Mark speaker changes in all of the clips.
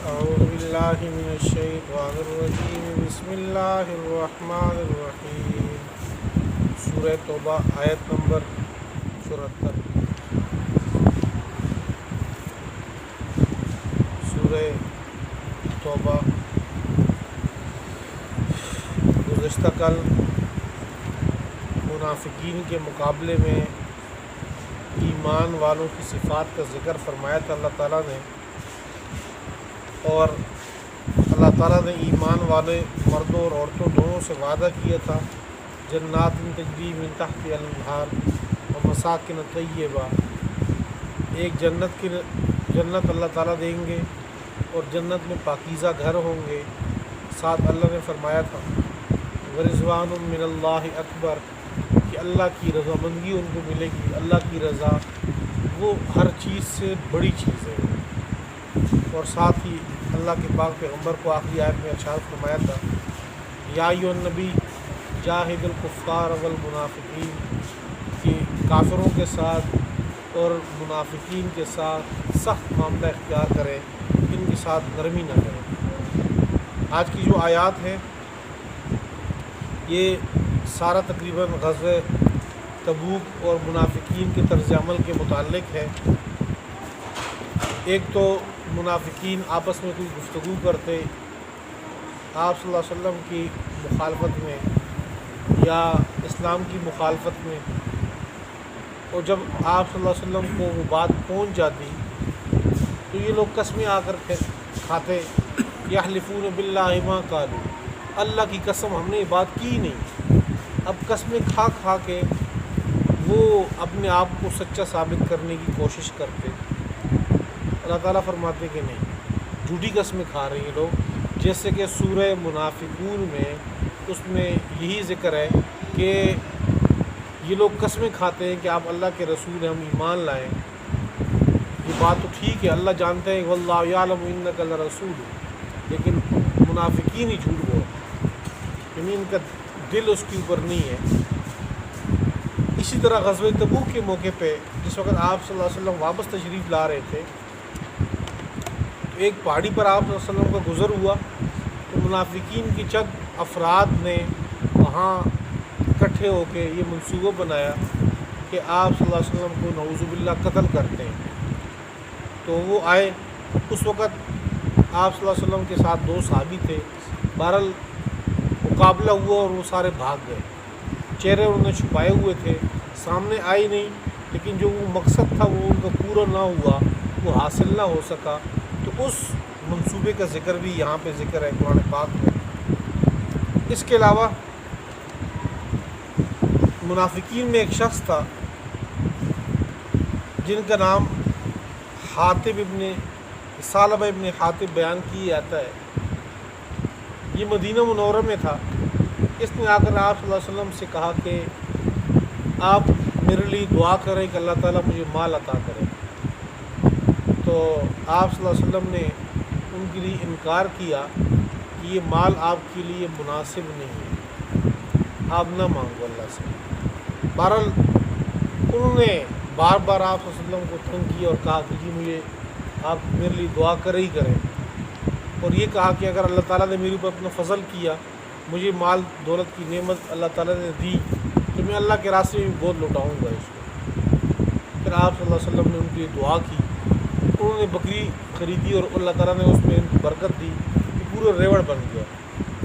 Speaker 1: اعوذ باللہ من الشیطان الرجیم بسم اللہ الرحمن الرحیم۔ سورہ توبہ آیت نمبر 74۔ سورہ توبہ گزشتہ کل منافقین کے مقابلے میں ایمان والوں کی صفات کا ذکر فرمایا تھا اللہ تعالیٰ نے، اور اللہ تعالیٰ نے ایمان والے مردوں اور عورتوں دونوں سے وعدہ کیا تھا جنات تجری من تحت الانہار و مساکن طیبہ، ایک جنت اللہ تعالیٰ دیں گے اور جنت میں پاکیزہ گھر ہوں گے۔ ساتھ اللہ نے فرمایا تھا ورضوان من اللہ اکبر، کہ اللہ کی رضامندگی ان کو ملے گی۔ اللہ کی رضا وہ ہر چیز سے بڑی چیز ہے۔ اور ساتھ ہی اللہ کے پاک پیغمبر کو آخری آیت میں ارشاد فرمایا تھا یا ایھا النبی جاہد الکفار والمنافقین، کہ کافروں کے ساتھ اور منافقین کے ساتھ سخت معاملہ اختیار کریں، ان کے ساتھ نرمی نہ کریں۔ آج کی جو آیات ہیں یہ سارا تقریباً غزوہ تبوک اور منافقین کے طرز عمل کے متعلق ہے۔ ایک تو منافقین آپس میں کوئی گفتگو کرتے آپ صلی اللہ علیہ وسلم کی مخالفت میں یا اسلام کی مخالفت میں، اور جب آپ صلی اللہ علیہ وسلم کو وہ بات پہنچ جاتی تو یہ لوگ قسمیں آ کر کھاتے یحلفون باللہ ما قالوا، اللہ کی قسم ہم نے یہ بات کی نہیں۔ اب قسمیں کھا کھا کے وہ اپنے آپ کو سچا ثابت کرنے کی کوشش کرتے۔ اللہ تعالیٰ فرماتے کہ نہیں، جھوٹی قسمیں کھا رہے ہیں لوگ، جیسے کہ سورہ منافقون میں اس میں یہی ذکر ہے کہ یہ لوگ قسمیں کھاتے ہیں کہ آپ اللہ کے رسول ہیں، ہم ایمان لائیں۔ یہ بات تو ٹھیک ہے، اللہ جانتے ہیں واللہ یعلم انک لرسول، لیکن منافقین ہی جھوٹ بولتے، یعنی ان کا دل اس کے اوپر نہیں ہے۔ اسی طرح غزوہ تبوک کے موقع پہ جس وقت آپ صلی اللہ علیہ وسلم واپس تشریف لا رہے تھے، ایک پہاڑی پر آپ صلی اللہ علیہ وسلم کا گزر ہوا تو منافقین کی چند افراد نے وہاں اکٹھے ہو کے یہ منصوبہ بنایا کہ آپ صلی اللہ علیہ وسلم کو نعوذ باللہ قتل کرتے ہیں۔ تو وہ آئے، اس وقت آپ صلی اللہ علیہ وسلم کے ساتھ دو صحابی تھے، بہرحال مقابلہ ہوا اور وہ سارے بھاگ گئے، چہرے انہوں نے چھپائے ہوئے تھے، سامنے آئی نہیں، لیکن جو وہ مقصد تھا وہ ان کا پورا نہ ہوا، وہ حاصل نہ ہو سکا۔ تو اس منصوبے کا ذکر بھی یہاں پہ ذکر ہے قرآن پاک میں۔ اس کے علاوہ منافقین میں ایک شخص تھا جن کا نام حاطب ابن ثعلبہ ابن حاطب بیان کیا جاتا ہے۔ یہ مدینہ منورہ میں تھا۔ اس نے آ کر آپ صلی اللہ علیہ وسلم سے کہا کہ آپ میرے لیے دعا کریں کہ اللہ تعالیٰ مجھے مال عطا کرے۔ تو آپ صلی اللہ علیہ وسلم نے ان کے لیے انکار کیا کہ یہ مال آپ کے لیے مناسب نہیں ہے، آپ نہ مانگو اللہ سے۔ بہرحال انہوں نے بار بار آپ صلی اللہ علیہ وسلم کو تنگ کیا اور کہا کہ جی مجھے آپ میرے لیے دعا کرے ہی کریں، اور یہ کہا کہ اگر اللہ تعالیٰ نے میرے اوپر اپنا فضل کیا، مجھے مال دولت کی نعمت اللہ تعالیٰ نے دی، تو میں اللہ کے راستے میں بہت لوٹاؤں گا اس کو۔ پھر آپ صلی اللہ علیہ وسلم نے ان کی دعا کی، انہوں نے بکری خریدی اور اللہ تعالیٰ نے اس میں ان کو برکت دی کہ پورا ریوڑ بن گیا۔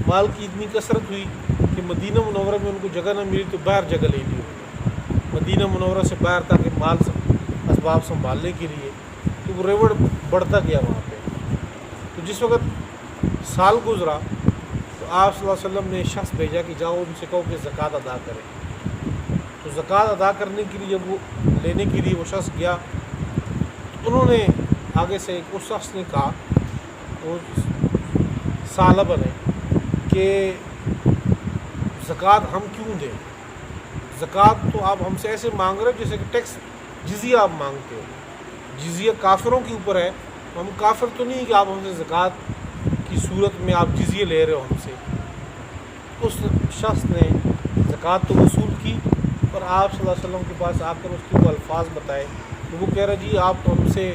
Speaker 1: مال کی اتنی کثرت ہوئی کہ مدینہ منورہ میں ان کو جگہ نہ ملی تو باہر جگہ لے لی، مدینہ منورہ سے باہر تاکہ مال اسباب سنبھالنے کے لیے، تو وہ ریوڑ بڑھتا گیا وہاں پہ۔ تو جس وقت سال گزرا تو آپ صلی اللہ علیہ وسلم نے شخص بھیجا کہ جاؤ ان سے کہو کہ زکوٰۃ ادا کریں۔ تو زکوٰۃ ادا کرنے کے لیے جب وہ لینے کے لیے وہ شخص گیا، انہوں نے آگے سے اس شخص نے کہا، وہ ثعلبہ نے، کہ زکوٰۃ ہم کیوں دیں؟ زکوٰۃ تو آپ ہم سے ایسے مانگ رہے ہو جیسے کہ ٹیکس جزیہ آپ مانگتے ہو، جزیہ کافروں کے اوپر ہے، ہم کافر تو نہیں کہ آپ ہم سے زکوٰۃ کی صورت میں آپ جزیہ لے رہے ہو ہم سے۔ اس شخص نے زکوٰۃ تو وصول کی، اور آپ صلی اللہ علیہ وسلم کے پاس آ کر اس کے وہ الفاظ بتائے، تو وہ کہہ رہا جی آپ تو ہم سے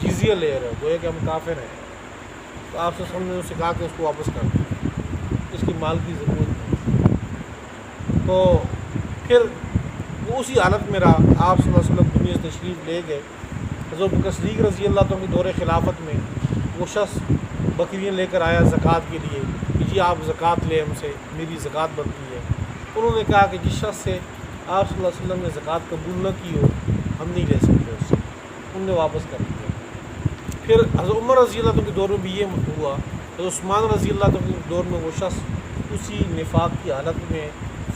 Speaker 1: جزیہ لے رہے ہو، گویا کہ ہم کافر ہیں، تو آپ سے نے اسے کہا کہ اس کو واپس کر دیں، اس کی مال کی ضرورت نہیں۔ تو پھر وہ اسی حالت میں رہا۔ آپ صلی اللہ علیہ وسلم دنیا سے تشریف لے گئے۔ حضرت بکر صدیق رضی اللہ عنہ کے دور خلافت میں وہ شخص بکریاں لے کر آیا زکوٰۃ کے لیے کہ جی آپ زکوٰۃ لیں ہم سے، میری زکوٰۃ بنتی ہے۔ انہوں نے کہا کہ جس شخص سے آپ صلی اللہ علیہ وسلم نے زکوٰۃ قبول نہ کی ہو ہم نہیں لے سکتے اس سے، انہوں نے واپس کر دیا۔ پھر حضرت عمر رضی اللہ عنہ کے دور میں بھی یہ ہوا، حضرت عثمان رضی اللہ عنہ کے دور میں وہ شخص اسی نفاق کی حالت میں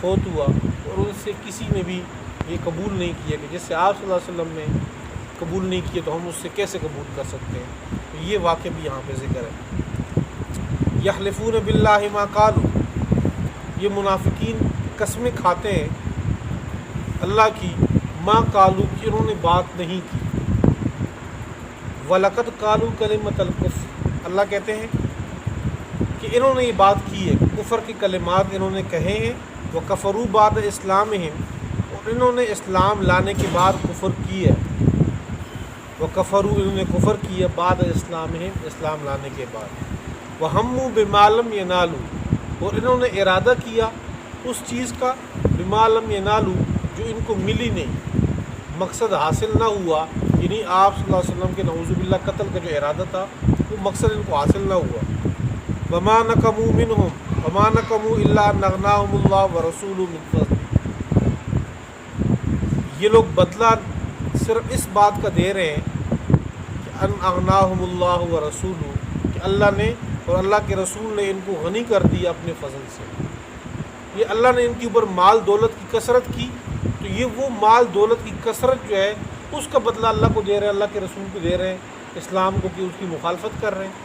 Speaker 1: فوت ہوا اور ان سے کسی نے بھی یہ قبول نہیں کیا کہ جس سے آپ صلی اللہ علیہ وسلم نے قبول نہیں کیا تو ہم اس سے کیسے قبول کر سکتے ہیں۔ تو یہ واقعہ بھی یہاں پہ ذکر ہے۔ یحلفون باللہ ما قالوا، یہ منافقین قسمیں کھاتے ہیں اللہ کی، ما قالوا کہ انہوں نے بات نہیں کی، وَلَقَدْ قَالُوا كَلِمَةَ الْكُفْرِ، اللہ کہتے ہیں کہ انہوں نے یہ بات کی ہے، کفر کے کلمات انہوں نے کہے ہیں، وَكَفَرُوا بَعْدَ إِسْلَامِهِمْ، اور انہوں نے اسلام لانے کے بعد کفر کی ہے، وَكَفَرُوا انہوں نے کفر کیا بعد اسلامہم، اسلام لانے کے بعد، وَهَمُّوا بِمَا لَمْ يَنَالُوا، اور انہوں نے ارادہ کیا اس چیز کا بِمَا لَمْ يَنَالُوا جو ان کو ملی نہیں، مقصد حاصل نہ ہوا، یعنی آپ صلی اللہ علیہ وسلم کے نعوذ باللہ قتل کا جو ارادہ تھا وہ مقصد ان کو حاصل نہ ہوا۔ وَمَا نَقَمُوا مِنْهُمْ وَمَا نَقَمُوا إِلَّا أَنْ أَغْنَاهُمُ اللَّهُ وَرَسُولُهُ مِنْ فَضْلِهِ، یہ لوگ بدلہ صرف اس بات کا دے رہے ہیں کہ أَنْ أَغْنَاهُمُ اللَّهُ وَرَسُولُهُ، کہ اللہ نے اور اللہ کے رسول نے ان کو غنی کر دیا اپنے فضل سے۔ یہ اللہ نے ان کے اوپر مال دولت کی کثرت کی، تو یہ وہ مال دولت کی کثرت جو ہے اس کا بدلہ اللہ کو دے رہے ہیں، اللہ کے رسول کو دے رہے ہیں، اسلام کو کہ اس کی مخالفت کر رہے ہیں،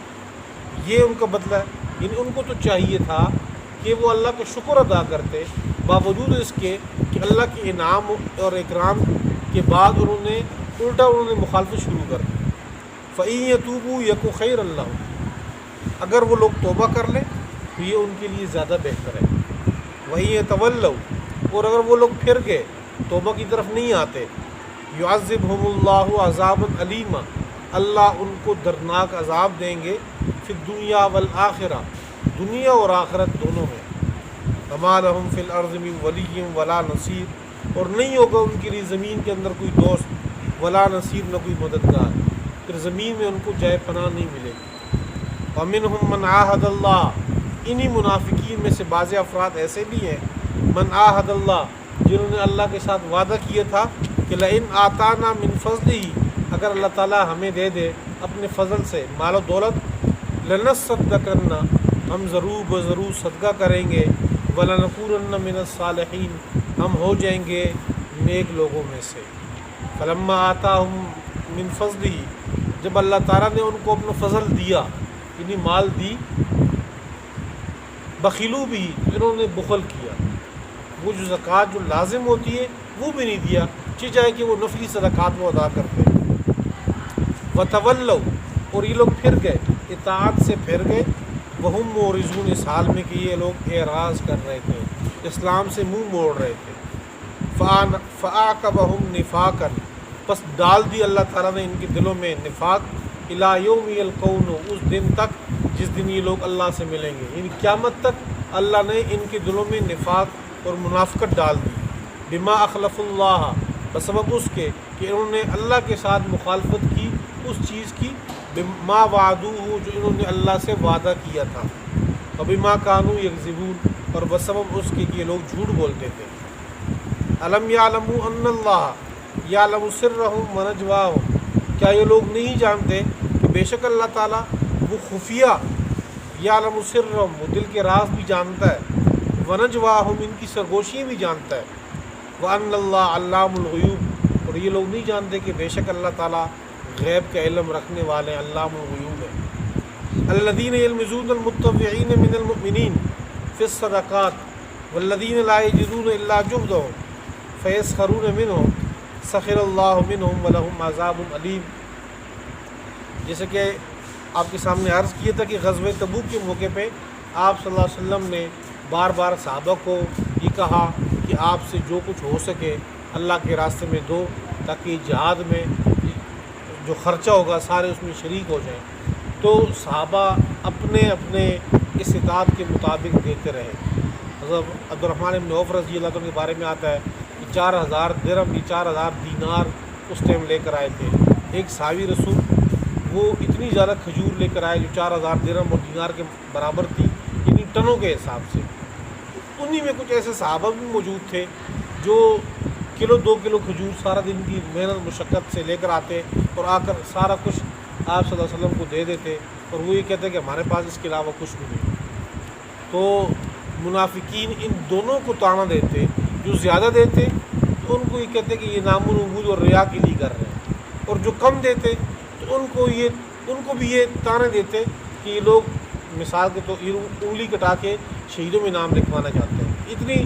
Speaker 1: یہ ان کا بدلہ ہے۔ یعنی ان کو تو چاہیے تھا کہ وہ اللہ کا شکر ادا کرتے، باوجود اس کے کہ اللہ کے انعام اور اکرام کے بعد انہوں نے مخالفت شروع کر دی۔ فَإِن يَتُوبُوا يَكُ خَيْرًا لَّهُمْ، اگر وہ لوگ توبہ کر لیں تو یہ ان کے لیے زیادہ بہتر ہے۔ وَإِن يَتَوَلَّوْا، اور اگر وہ لوگ پھر گئے توبہ کی طرف نہیں آتے، يُعَذِّبْهُمُ اللَّهُ عَذَابًا أَلِيمًا، اللہ ان کو دردناک عذاب دیں گے، فی الدنیا والآخرہ، دنیا اور آخرت دونوں میں۔ وَمَا لَهُمْ فِي الْأَرْضِ مِنْ وَلِيٍّ وَلَا نَصِيرٍ، اور نہیں ہوگا ان کے لیے زمین کے اندر کوئی دوست، ولا نصیر، نہ کوئی مددگار، پھر زمین میں ان کو جائے پناہ نہیں ملے گی۔ وَمِنْهُمْ مَنْ عَاهَدَ اللَّهَ، انہی منافقین میں سے بعض افراد ایسے بھی ہیں، من عاہد اللہ، جنہوں نے اللہ کے ساتھ وعدہ کیا تھا کہ لئن آتانا من فضلہ، اگر اللہ تعالیٰ ہمیں دے دے اپنے فضل سے مال و دولت، لنصدقن، ہم ضرور بضرور صدقہ کریں گے، ولنکونن من الصالحین، ہم ہو جائیں گے نیک لوگوں میں سے۔ فلما آتاہم من فضلہ، جب اللہ تعالیٰ نے ان کو اپنا فضل دیا، یعنی مال دی، بخیلو بھی، انہوں نے بخل کیا، وہ جو زکوٰۃ جو لازم ہوتی ہے وہ بھی نہیں دیا، چاہے کہ وہ نفلی صدقات وہ ادا کرتے۔ وتولوا، اور یہ لوگ پھر گئے، اطاعت سے پھر گئے، وہم مورزون، اس حال میں کہ یہ لوگ اعراض کر رہے تھے، اسلام سے منہ موڑ رہے تھے۔ فَأَعْقَبَهُمْ نِفَاقًا، پس ڈال دی اللہ تعالیٰ نے ان کے دلوں میں نفاق، إِلَى يَوْمِ يَلْقَوْنَهُ، اس دن تک جس دن یہ لوگ اللہ سے ملیں گے، یعنی قیامت تک اللہ نے ان کے دلوں میں نفاق اور منافقت ڈال دی۔ بما اخلف اللہ، بسبب اس کے کہ انہوں نے اللہ کے ساتھ مخالفت کی اس چیز کی، بما وعدوہ، جو انہوں نے اللہ سے وعدہ کیا تھا، وبما کانوا یکذبون، اور بسبب اس کے کہ یہ لوگ جھوٹ بولتے تھے۔ الم یعلموا ان اللہ یعلم سرهم ونجواهم، کیا یہ لوگ نہیں جانتے کہ بے شک اللہ تعالیٰ وہ خفیہ، یعلم سرهم، وہ دل کے راز بھی جانتا ہے، ونجواهم، ان کی سرگوشیاں بھی جانتا ہے، وان اللہ علام الغیوب، اور یہ لوگ نہیں جانتے کہ بے شک اللہ تعالیٰ غیب کا علم رکھنے والے علام الغیوب ہے۔ الذین یلمزون المتطوعین من المؤمنین فی الصدقات والذین لا یجدون الا جہدهم فیسخرون منہم سخر اللہ منہم ولہم عذاب علیم۔ جیسے کہ آپ کے سامنے عرض کیا تھا کہ غزوہ تبوک کے موقع پہ آپ صلی اللہ علیہ وسلم نے بار بار صحابہ کو یہ کہا کہ آپ سے جو کچھ ہو سکے اللہ کے راستے میں دو، تاکہ جہاد میں جو خرچہ ہوگا سارے اس میں شریک ہو جائیں. تو صحابہ اپنے اپنے استطاعت کے مطابق دیتے رہے. حضرت عبد الرحمن بن عوف رضی اللہ عنہ کے بارے میں آتا ہے کہ 4000 درہم 4000 دینار اس ٹائم لے کر آئے تھے. ایک صحابی رسول وہ اتنی زیادہ کھجور لے کر آئے جو 4000 درہم اور دینار کے برابر تھی، یعنی ٹنوں کے حساب سے. انہی میں کچھ ایسے صحابہ بھی موجود تھے جو کلو 2 کلو کھجور سارا دن کی محنت مشقت سے لے کر آتے اور آ کر سارا کچھ آپ صلی اللہ علیہ وسلم کو دے دیتے، اور وہ یہ کہتے کہ ہمارے پاس اس کے علاوہ کچھ بھی نہیں. تو منافقین ان دونوں کو طعنہ دیتے. جو زیادہ دیتے تو ان کو یہ کہتے کہ یہ نام العبود اور ریا کے لیے کر رہے ہیں، اور جو کم دیتے تو ان کو بھی یہ طعنہ دیتے کہ یہ لوگ مثال کے تو انگلی کٹا کے شہیدوں میں نام لکھوانا چاہتے ہیں. اتنی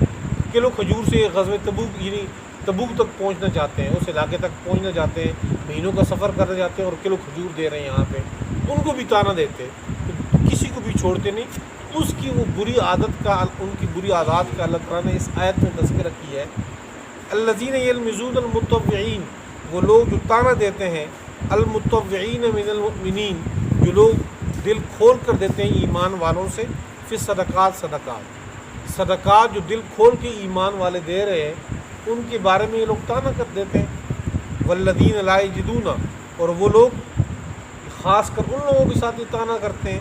Speaker 1: کلو کھجور سے غزوہ تبوک یعنی تبوک تک پہنچنا چاہتے ہیں، اس علاقے تک پہنچنا چاہتے ہیں، مہینوں کا سفر کرنا چاہتے ہیں اور کلو کھجور دے رہے ہیں یہاں پہ. ان کو بھی طعنہ دیتے، کسی کو بھی چھوڑتے نہیں. اس کی وہ بری عادت کا ان کی بری عادات کا اللہ تعالیٰ نے اس آیت میں تذکرہ کیا ہے. الذین یلمزون المتطوعین، وہ لوگ جو طعنہ دیتے ہیں، المتطوعین من المؤمنین، جو لوگ دل کھول کر دیتے ہیں ایمان والوں سے، فی صدقات، صدقات جو دل کھول کے ایمان والے دے رہے ہیں ان کے بارے میں یہ لوگ طعنہ کر دیتے ہیں. والذین لا یجدون، اور وہ لوگ خاص کر ان لوگوں کے ساتھ یہ طعنہ کرتے ہیں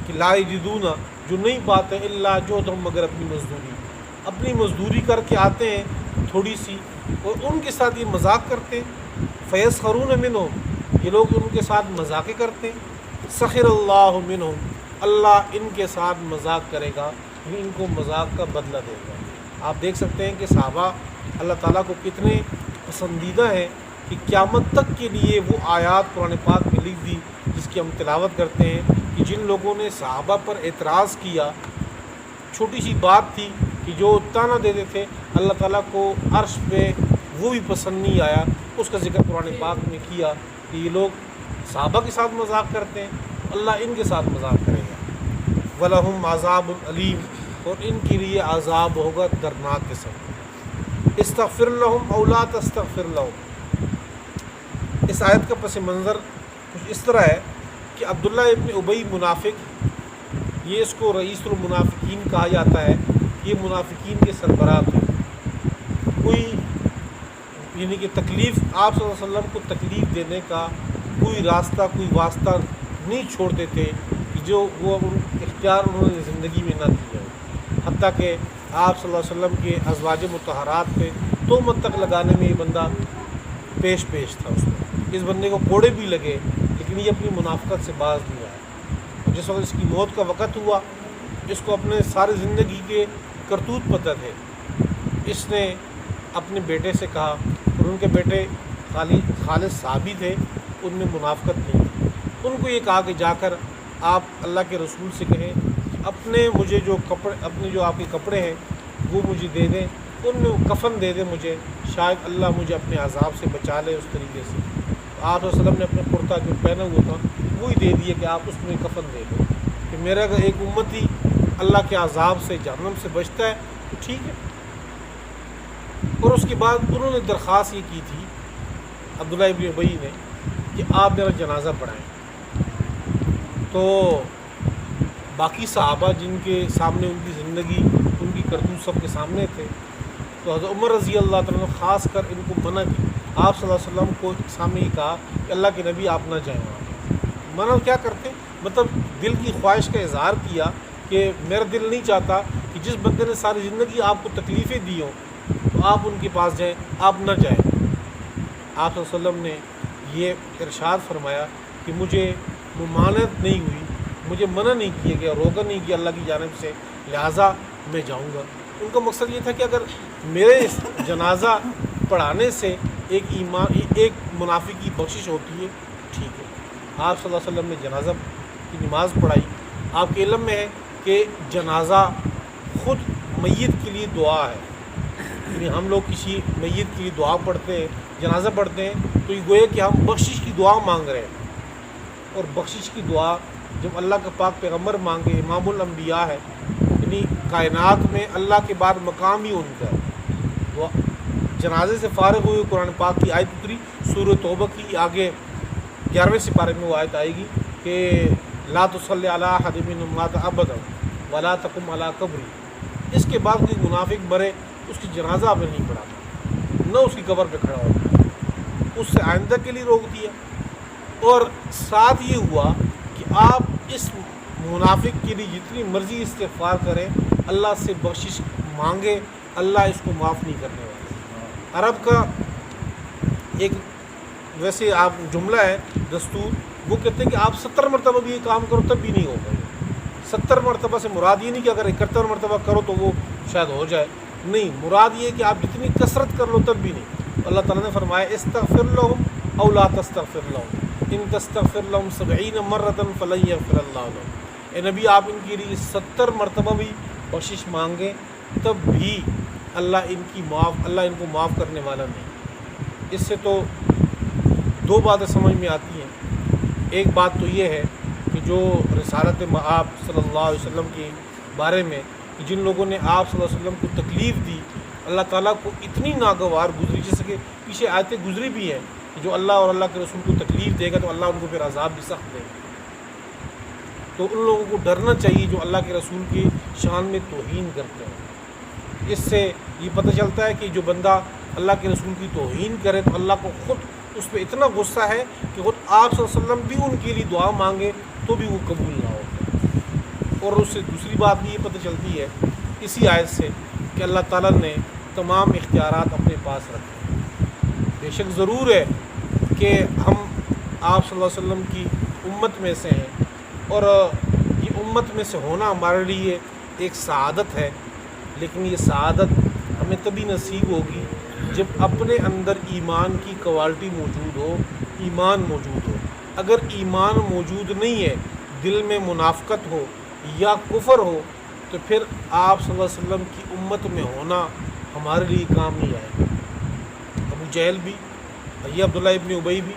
Speaker 1: کہ لا یجدون، جو نہیں پاتے الا جہدہم، مگر اپنی مزدوری کر کے آتے ہیں تھوڑی سی، اور ان کے ساتھ یہ مذاق کرتے ہیں. فیسخرون منہم، یہ لوگ ان کے ساتھ مذاقیں کرتے ہیں. سخر اللہ منہم، اللہ ان کے ساتھ مذاق کرے گا، یعنی ان کو مذاق کا بدلہ دے گا. آپ دیکھ سکتے ہیں کہ صحابہ اللہ تعالیٰ کو کتنے پسندیدہ ہیں کہ قیامت تک کے لیے وہ آیات قرآن پاک میں لکھ دی جس کی ہم تلاوت کرتے ہیں کہ جن لوگوں نے صحابہ پر اعتراض کیا، چھوٹی سی بات تھی کہ جو طعنہ دیتے تھے، اللہ تعالیٰ کو عرش پہ وہ بھی پسند نہیں آیا. اس کا ذکر قرآن پاک میں کیا کہ یہ لوگ صحابہ کے ساتھ مذاق کرتے ہیں، اللہ ان کے ساتھ مذاق کرے گا. وَلَهُمْ عَذَابٌ عَلِيمٌ، اور ان کے لیے عذاب ہوگا دردناک قسم. استغفر لهم او لا تستغفر لهم، اس آیت کا پس منظر کچھ اس طرح ہے کہ عبداللہ ابن ابی منافق، یہ اس کو رئیس المنافقین کہا جاتا ہے. یہ منافقین کے سربراہ تھے. کوئی یعنی کہ تکلیف آپ صلی اللہ علیہ وسلم کو تکلیف دینے کا کوئی راستہ کوئی واسطہ نہیں چھوڑتے تھے کہ جو وہ اختیار انہوں نے زندگی میں نہ کیا ہو. حتیٰ کہ آپ صلی اللہ علیہ وسلم کے ازواج مطہرات پہ تہمت تک لگانے میں یہ بندہ پیش تھا. اس بندے کو کوڑے بھی لگے لیکن یہ اپنی منافقت سے باز نہیں آیا. جس وقت اس کی موت کا وقت ہوا، اس کو اپنے ساری زندگی کے کرتوت پتہ تھے. اس نے اپنے بیٹے سے کہا، اور ان کے بیٹے خالد صحابی تھے، ان میں منافقت نہیں تھی. ان کو یہ کہا کہ جا کر آپ اللہ کے رسول سے کہیں اپنے جو آپ کے کپڑے ہیں وہ مجھے دے دیں، ان میں کفن دے دیں مجھے، شاید اللہ مجھے اپنے عذاب سے بچا لے اس طریقے سے. آپ صلی اللہ علیہ وسلم نے اپنے کرتا جو پہنا ہوا تھا وہی دے دیے کہ آپ اس میں کفن دے دیں کہ میرا اگر ایک امتی اللہ کے عذاب سے جہنم سے بچتا ہے تو ٹھیک ہے. اور اس کے بعد انہوں نے درخواست یہ کی تھی عبداللہ ابن ابی نے کہ آپ میرا جنازہ پڑھائیں. تو باقی صحابہ جن کے سامنے ان کی زندگی ان کی کرتوت سب کے سامنے تھے، تو حضرت عمر رضی اللہ تعالیٰ نے خاص کر ان کو منع کی. آپ صلی اللہ علیہ وسلم کو سامنے یہ کہا کہ اللہ کے نبی آپ نہ جائیں وہاں. منع کیا کرتے، مطلب دل کی خواہش کا اظہار کیا کہ میرا دل نہیں چاہتا کہ جس بندے نے ساری زندگی آپ کو تکلیفیں دی ہوں تو آپ ان کے پاس جائیں، آپ نہ جائیں. آپ صلی اللہ علیہ وسلم نے یہ ارشاد فرمایا کہ مجھے ممانعت نہیں ہوئی، مجھے منع نہیں کیا گیا، روکا نہیں کیا اللہ کی جانب سے، لہٰذا میں جاؤں گا. ان کا مقصد یہ تھا کہ اگر میرے جنازہ پڑھانے سے ایک منافق کی بخشش ہوتی ہے ٹھیک ہے. آپ صلی اللہ علیہ وسلم نے جنازہ کی نماز پڑھائی. آپ کے علم میں ہے کہ جنازہ خود میت کے لیے دعا ہے. یعنی ہم لوگ کسی میت کے لیے دعا پڑھتے ہیں، جنازہ پڑھتے ہیں تو یہ گویا کہ ہم بخشش کی دعا مانگ رہے ہیں. اور بخشش کی دعا جب اللہ کا پاک پیغمبر مانگے، امام الانبیاء ہے، یعنی کائنات میں اللہ کے بعد مقام ہی ان کا ہے. وہ جنازے سے فارغ ہوئے قرآن پاک کی آیت اتری سورہ توبہ کی، آگے 11ویں سپارے میں وہ آیت آئے گی کہ لا تصلی علی احد منہم مات ابدا ولا تقم علی قبری. اس کے بعد کوئی منافق مرے اس کی جنازہ آپ نے نہیں پڑھانا، نہ اس کی قبر پہ کھڑا ہوتا، اس سے آئندہ کے لیے روک دیا. اور ساتھ یہ ہوا کہ آپ اس منافق کے لیے جتنی مرضی استغفار کریں، اللہ سے بخشش مانگے، اللہ اس کو معاف نہیں کرنے والا. عرب کا ایک ویسے آپ جملہ ہے دستور، وہ کہتے ہیں کہ آپ 70 مرتبہ بھی یہ کام کرو تب بھی نہیں ہوگا. 70 مرتبہ سے مراد یہ نہیں کہ اگر 71 مرتبہ کرو تو وہ شاید ہو جائے، نہیں، مراد یہ کہ آپ جتنی کثرت کر لو تب بھی نہیں. اللہ تعالیٰ نے فرمایا استغفر لهم او لا تستغفر لهم ان تستغفر لهم 70 مرۃ فلن یغفر اللہ لهم. اے نبی آپ ان کے لیے 70 مرتبہ بھی بخشش مانگیں تب بھی اللہ ان کو معاف کرنے والا نہیں. اس سے تو دو باتیں سمجھ میں آتی ہیں. ایک بات تو یہ ہے کہ جو رسالت مآب صلی اللہ علیہ وسلم کے بارے میں کہ جن لوگوں نے آپ صلی اللہ علیہ وسلم کو تکلیف دی، اللہ تعالیٰ کو اتنی ناگوار گزری، جیسے کہ پیچھے آیتیں گزری بھی ہیں کہ جو اللہ اور اللہ کے رسول کو تکلیف دے گا تو اللہ ان کو پھر عذاب بھی سخت دے گا. تو ان لوگوں کو ڈرنا چاہیے جو اللہ کے رسول کی شان میں توہین کرتے ہیں. اس سے یہ پتہ چلتا ہے کہ جو بندہ اللہ کے رسول کی توہین کرے تو اللہ کو خود اس پہ اتنا غصہ ہے کہ خود آپ صلی اللہ علیہ وسلم بھی ان کے لیے دعا مانگے تو بھی وہ قبول نہ ہو. اور اس سے دوسری بات بھی یہ پتہ چلتی ہے اسی آیت سے کہ اللہ تعالیٰ نے تمام اختیارات اپنے پاس رکھے. بے شک ضرور ہے کہ ہم آپ صلی اللہ علیہ وسلم کی امت میں سے ہیں، اور یہ امت میں سے ہونا ہمارے لیے ایک سعادت ہے، لیکن یہ سعادت ہمیں تبھی نصیب ہوگی جب اپنے اندر ایمان کی کوالٹی موجود ہو، ایمان موجود ہو. اگر ایمان موجود نہیں ہے، دل میں منافقت ہو یا کفر ہو، تو پھر آپ صلی اللہ علیہ وسلم کی امت میں ہونا ہمارے لیے کام نہیں آئے گا. ابو جہل بھی، یہ عبداللہ ابن ابی بھی،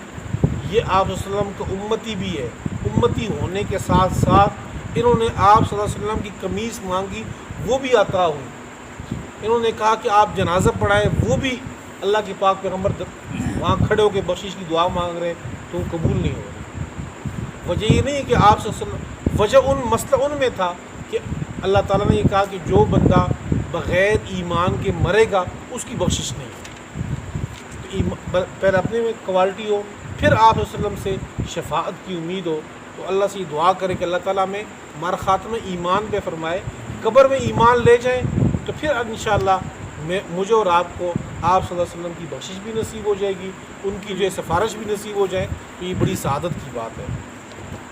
Speaker 1: یہ آپ صلی اللہ علیہ وسلم کا امتی بھی ہے. امتی ہونے کے ساتھ ساتھ انہوں نے آپ صلی اللہ علیہ وسلم کی قمیص مانگی، وہ بھی عطا ہوئی. انہوں نے کہا کہ آپ جنازہ پڑھائیں، وہ بھی اللہ کے پاک پیغمبر وہاں کھڑے ہو کے بخشش کی دعا مانگ رہے ہیں تو قبول نہیں ہو رہی. وجہ یہ نہیں ہے کہ آپ صلی اللہ علیہ وسلم، وجہ مسئلہ ان میں تھا کہ اللہ تعالیٰ نے یہ کہا کہ جو بندہ بغیر ایمان کے مرے گا اس کی بخشش نہیں. تو پہلے اپنے میں کوالٹی ہو، پھر آپ صلی اللہ علیہ وسلم سے شفاعت کی امید ہو، تو اللہ سے یہ دعا کرے کہ اللہ تعالیٰ میں ہمارا خاتمہ ایمان پہ فرمائے، قبر میں ایمان لے جائیں، تو پھر انشاءاللہ مجھے اور آپ کو آپ صلی اللہ علیہ وسلم کی بخشش بھی نصیب ہو جائے گی، ان کی جو سفارش بھی نصیب ہو جائے. تو یہ بڑی سعادت کی بات ہے.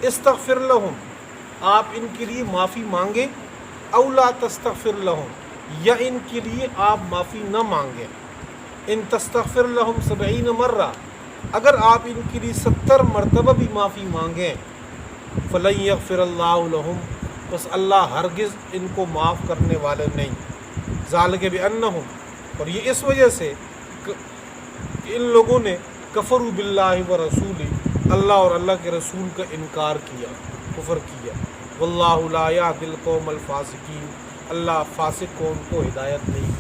Speaker 1: استغفر لہم، آپ ان کے لیے معافی مانگیں، او لا تستغفر لہم، یا ان کے لیے آپ معافی نہ مانگیں. ان تستغفر لہم 70 مرہ، اگر آپ ان کے لیے 70 مرتبہ بھی معافی مانگیں، فلن یغفر اللہ لہم، بس اللہ ہرگز ان کو معاف کرنے والے نہیں. ذالک بانہم، اور یہ اس وجہ سے کہ ان لوگوں نے کفروا باللہ ورسولہ، اللہ اور اللہ کے رسول کا انکار کیا، کفر کیا. واللہ لا یہدی القوم الفاسقین، اللہ فاسق قوم کو ہدایت نہیں